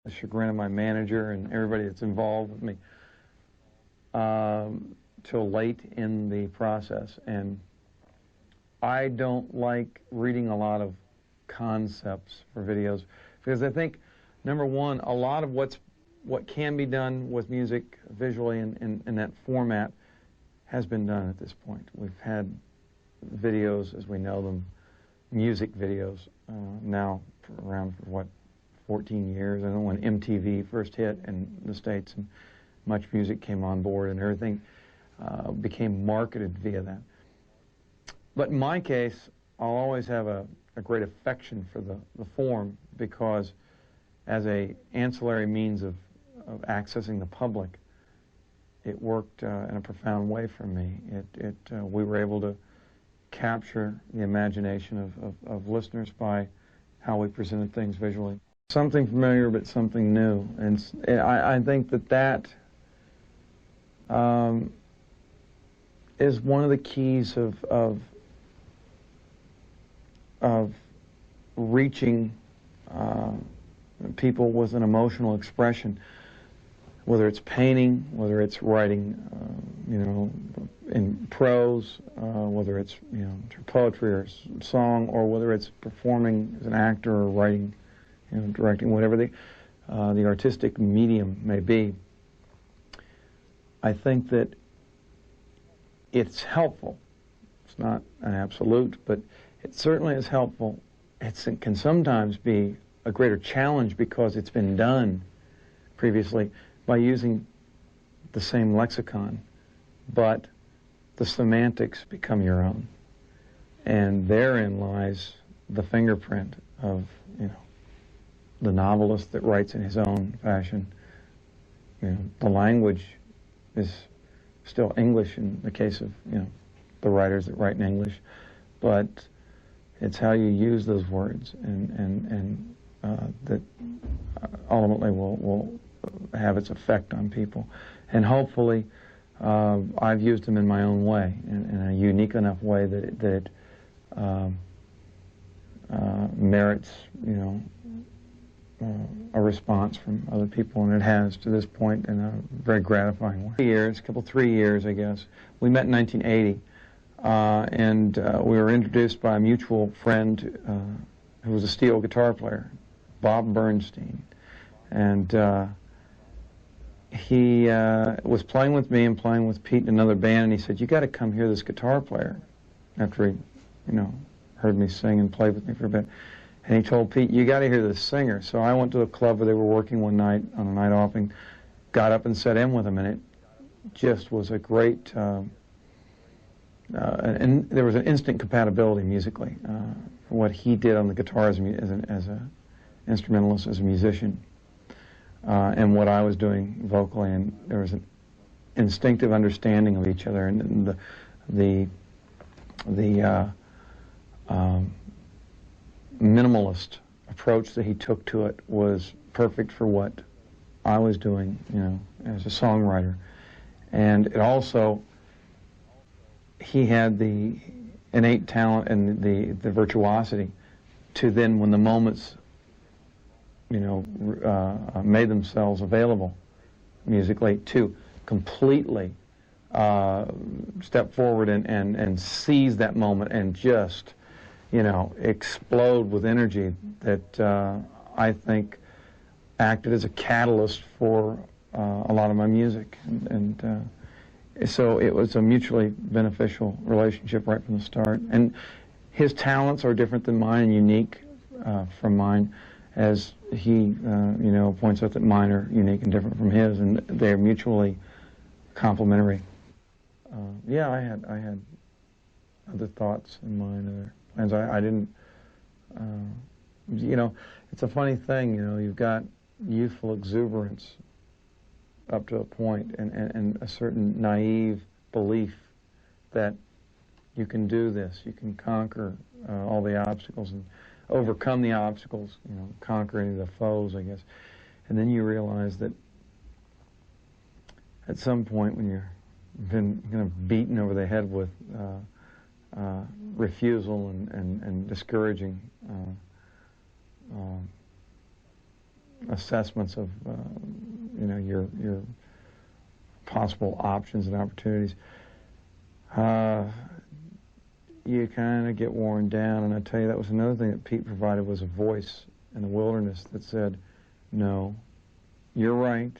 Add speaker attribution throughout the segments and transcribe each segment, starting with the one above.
Speaker 1: the chagrin of my manager and everybody that's involved with me, till late in the process. And I don't like reading a lot of concepts for videos because I think, number one, a lot of what can be done with music visually in that format has been done at this point. We've had videos as we know them, music videos, now around for what, 14 years. I know when MTV first hit in the States and Much Music came on board and everything became marketed via that. But in my case, I'll always have a great affection for the form because as a ancillary means of accessing the public, it worked in a profound way for me. We were able to capture the imagination of listeners by how we presented things visually. Something familiar, but something new. And I think that is one of the keys of reaching people with an emotional expression, whether it's painting, whether it's writing, in prose, whether it's through poetry or song, or whether it's performing as an actor or writing, directing, whatever the artistic medium may be. I think that it's helpful. It's not an absolute, but it certainly is helpful. It can sometimes be a greater challenge because it's been done previously by using the same lexicon, but the semantics become your own. And therein lies the fingerprint of, the novelist that writes in his own fashion. The language is still English in the case of, the writers that write in English, but it's how you use those words and that ultimately will have its effect on people. And hopefully I've used them in my own way, in a unique enough way that it merits, a response from other people, and it has to this point in a very gratifying way. 3 years, I guess. We met in 1980, and we were introduced by a mutual friend who was a steel guitar player, Bob Bernstein. And he was playing with me and playing with Pete in another band, and he said, "You got to come hear this guitar player," after he, heard me sing and play with me for a bit. And he told Pete, "You got to hear this singer." So I went to a club where they were working one night on a night off and got up and sat in with him, and it just was a great, and there was an instant compatibility musically for what he did on the guitar as an instrumentalist, as a musician, and what I was doing vocally, and there was an instinctive understanding of each other, and the minimalist approach that he took to it was perfect for what I was doing, as a songwriter. And it also, he had the innate talent and the virtuosity to then, when the moments, made themselves available musically, to completely step forward and seize that moment and just explode with energy that I think acted as a catalyst for a lot of my music. And so it was a mutually beneficial relationship right from the start. And his talents are different than mine and unique from mine, as he, points out that mine are unique and different from his, and they're mutually complementary. Yeah, I had other thoughts in mind, other plans. I didn't, it's a funny thing, you've got youthful exuberance up to a point, and a certain naive belief that you can do this, you can conquer all the obstacles and overcome the obstacles, conquer any of the foes, I guess. And then you realize that at some point when you're been beaten over the head with refusal and discouraging assessments of you know, your possible options and opportunities, you kind of get worn down. And I tell you, that was another thing that Pete provided, was a voice in the wilderness that said, no, you're right,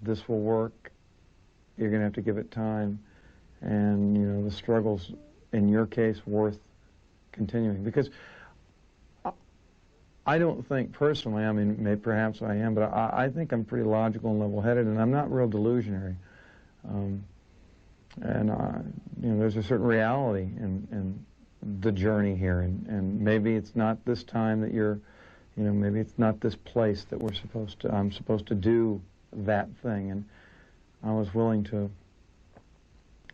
Speaker 1: this will work, you're going to have to give it time, and you know, the struggle's, in your case, worth continuing. Because I don't think personally, I mean, maybe perhaps I am, but I think I'm pretty logical and level-headed, and I'm not real delusionary. And you know, there's a certain reality in the journey here, and maybe it's not this time that you're, you know, maybe it's not this place that I'm supposed to do that thing. And I was willing to,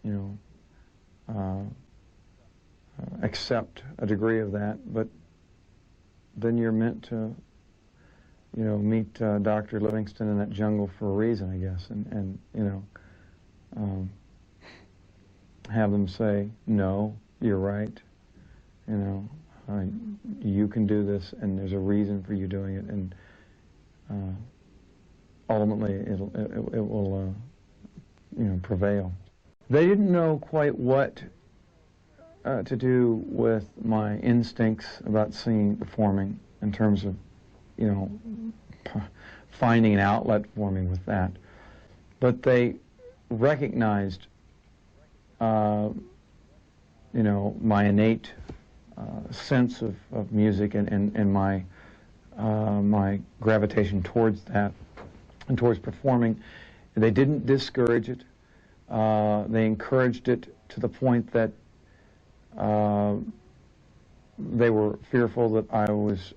Speaker 1: you know, accept a degree of that, but then you're meant to, you know, meet Dr. Livingston in that jungle for a reason, I guess, and you know, have them say, no, you're right, you know, you can do this, and there's a reason for you doing it, and ultimately it will you know, prevail. They didn't know quite what to do with my instincts about singing, performing, in terms of, you know, finding an outlet for me with that. But they recognized, you know, my innate sense of music and my my gravitation towards that and towards performing. They didn't discourage it. They encouraged it to the point that they were fearful that I was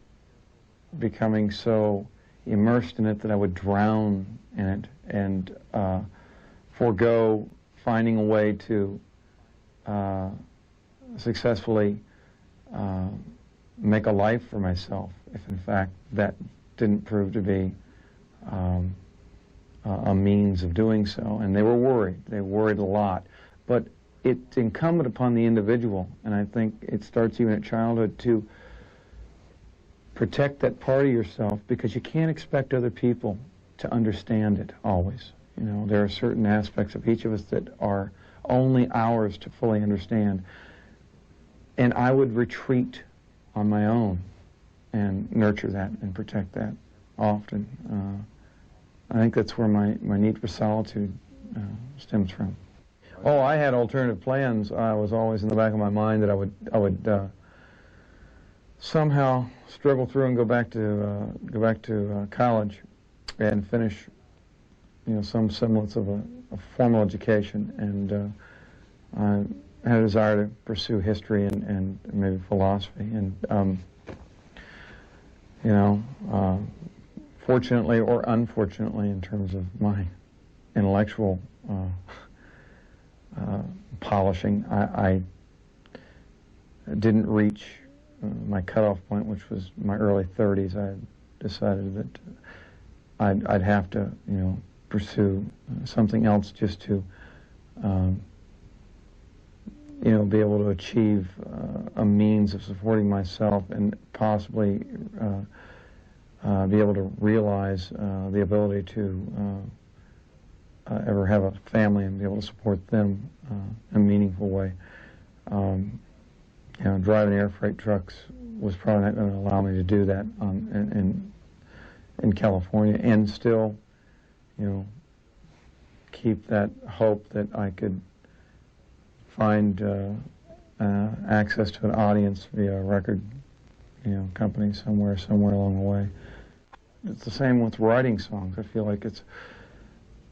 Speaker 1: becoming so immersed in it that I would drown in it and forego finding a way to successfully make a life for myself, if in fact that didn't prove to be a means of doing so. And they were worried. They worried a lot. But it's incumbent upon the individual, and I think it starts even at childhood, to protect that part of yourself, because you can't expect other people to understand it always. You know, there are certain aspects of each of us that are only ours to fully understand. And I would retreat on my own and nurture that and protect that often. I think that's where my need for solitude stems from. Oh, I had alternative plans. I was always in the back of my mind that I would somehow struggle through and go back to college and finish, you know, some semblance of a formal education. And I had a desire to pursue history and maybe philosophy. And you know, fortunately or unfortunately, in terms of my intellectual polishing, I didn't reach my cutoff point, which was my early 30s. I decided that I'd have to, you know, pursue something else just to, you know, be able to achieve a means of supporting myself and possibly be able to realize the ability to ever have a family and be able to support them in a meaningful way. You know, driving air freight trucks was probably not going to allow me to do that in California, and still, you know, keep that hope that I could find access to an audience via a record, you know, company somewhere along the way. It's the same with writing songs. I feel like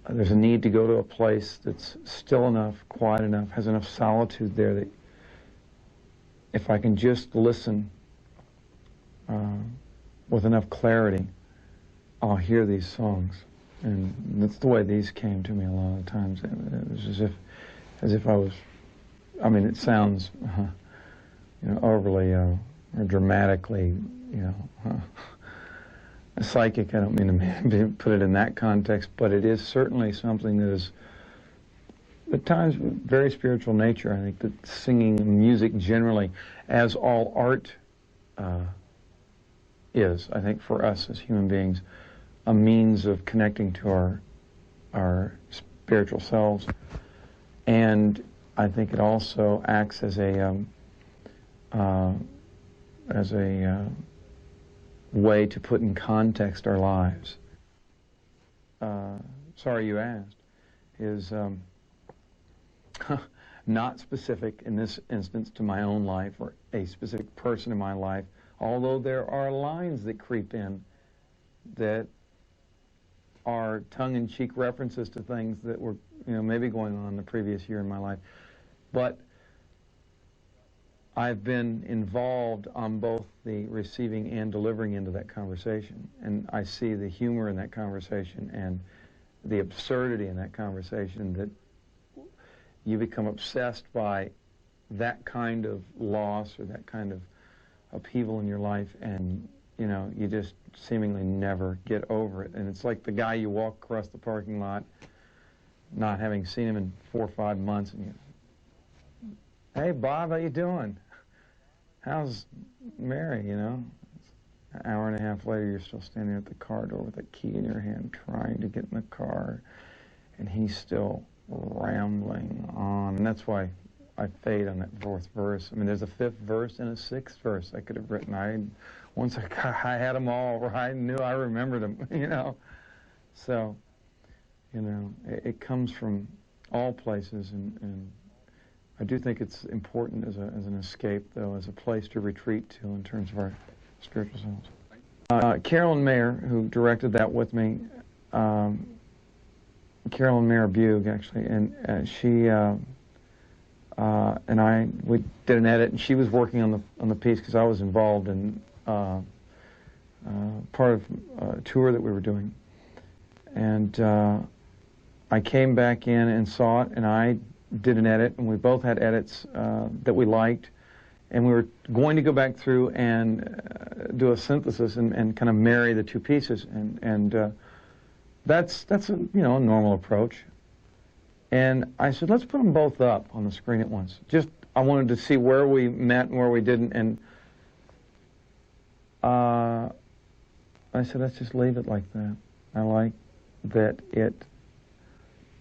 Speaker 1: there's a need to go to a place that's still enough, quiet enough, has enough solitude there that if I can just listen with enough clarity, I'll hear these songs. And that's the way these came to me a lot of times. It was as if I was, I mean, it sounds, you know, overly or dramatically, you know, psychic. I don't mean to put it in that context, but it is certainly something that is, at times, very spiritual nature. I think that singing, music generally, as all art is, I think for us as human beings, a means of connecting to our spiritual selves, and I think it also acts as a way to put in context our lives. Sorry you asked is not specific in this instance to my own life or a specific person in my life, although there are lines that creep in that are tongue-in-cheek references to things that were, maybe going on the previous year in my life. But I've been involved on both the receiving and delivering end of that conversation, and I see the humor in that conversation and the absurdity in that conversation, that you become obsessed by that kind of loss or that kind of upheaval in your life, and you just seemingly never get over it. And it's like the guy you walk across the parking lot, not having seen him in 4 or 5 months, and hey Bob, how you doing? How's Mary? An hour and a half later, you're still standing at the car door with a key in your hand, trying to get in the car, and he's still rambling on. And that's why I fade on that 4th verse. I mean, there's a 5th verse and a 6th verse I could have written. Once I had them all, I knew I remembered them, So, it comes from all places, and I do think it's important as an escape, though, as a place to retreat to in terms of our spiritual selves. Carolyn Mayer, who directed that with me, Carolyn Mayer Bug, actually, and she and we did an edit, and she was working on the piece because I was involved in part of a tour that we were doing, and I came back in and saw it, and I did an edit, and we both had edits that we liked, and we were going to go back through and do a synthesis and kind of marry the two pieces, and that's a a normal approach. And I said, let's put them both up on the screen at once. Just, I wanted to see where we met and where we didn't, and I said, let's just leave it like that. I like that it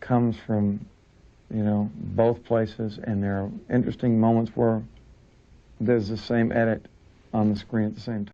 Speaker 1: comes from both places, and there are interesting moments where there's the same edit on the screen at the same time.